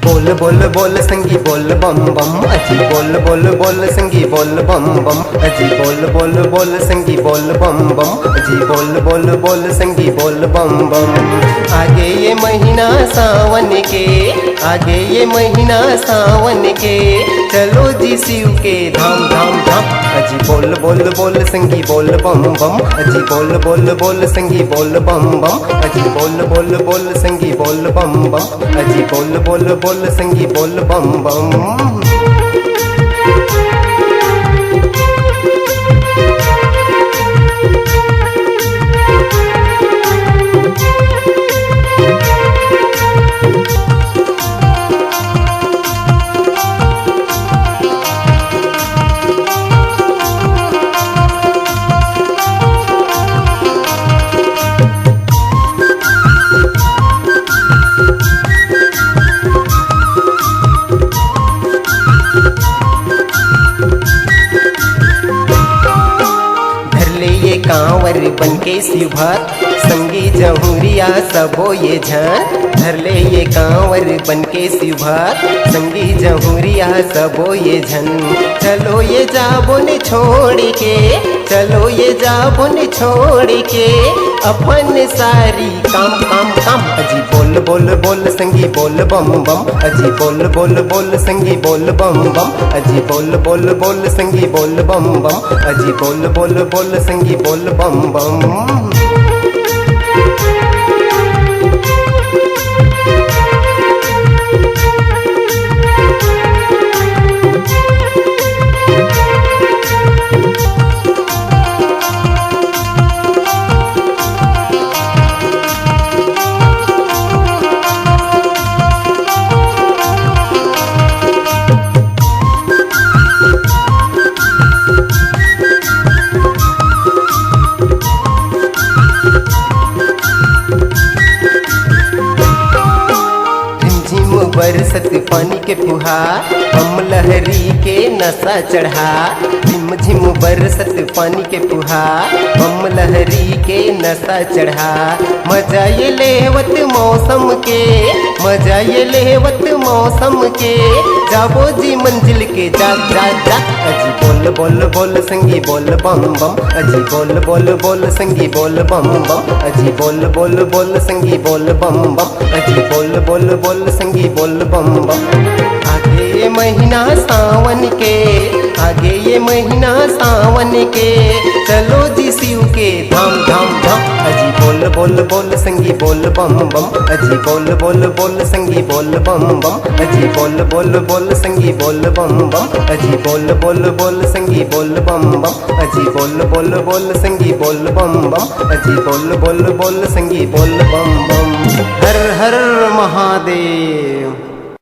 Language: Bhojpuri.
बोल बोल बोल संगी बोल बम बम अजी बोल बोल बोल संगी बोल बम बम अजी बोल बोल बोल संगी बोल बम बम अजी बोल बोल बोल संगी बोल बम बम। आगे ये महीना सावन के, आगे ये महीना सावन के, चलो जी शिव के धाम धाम धाम। अजी बोल बोल बोल संगी बोल बम बम अजी बोल बोल बोल संगी बोल बम बम अजी बोल बोल बोल संगी बोल बम बम अजी बोल बोल बोल संगी बोल बम बम। कांवर बनके शिवभक्त संगी जहुरिया सबो ये झन। धर ले ये कांवर बनके शिवभक्त संगी जहुरिया सबो ये झन। चलो ये जाबुन छोड़ के, चलो ये जाबुन छोड़ के, अपन सारी काम काम काम। अजी बोल बोल बोल संगी बोल बम बम अजी बोल बोल बोल संगी बोल बम बम अजी बोल बोल बोल संगी बोल बम बम अजी बोल बोल बोल संगी बोल बम बम। बरसत पानी के फुहार हम लहरी के नशा चढ़ा। झिम झिम बरसत पानी के फुहार हम लहरी के नशा चढ़ा। मजा ये लेवत मौसम के, मजा ये लेवत मौसम के, जाबो जी मंजिल के जा जा जा। अजी बोल बोल बोल संगी बोल बम बम अजी बोल बोल बोल संगी बोल बम बम अजी बोल बोल बोल संगी बोल बम बम अजी बोल बोल बोल संगी बोल बम बम। आगे ये महीना सावन के, आगे ये महीना सावन के, चलो जी शिव के धाम धाम धाम। अजी बोल बोल बोल संगी बोल बम बम अजी बोल बोल बोल संगी बोल बम बम अजी बोल बोल बोल संगी बोल बम बम अजी बोल बोल बोल संगी बोल बम बम अजी बोल बोल बोल संगी बोल बम बम अजी बोल बोल बोल संगी बोल बम बम। हर हर महादेव।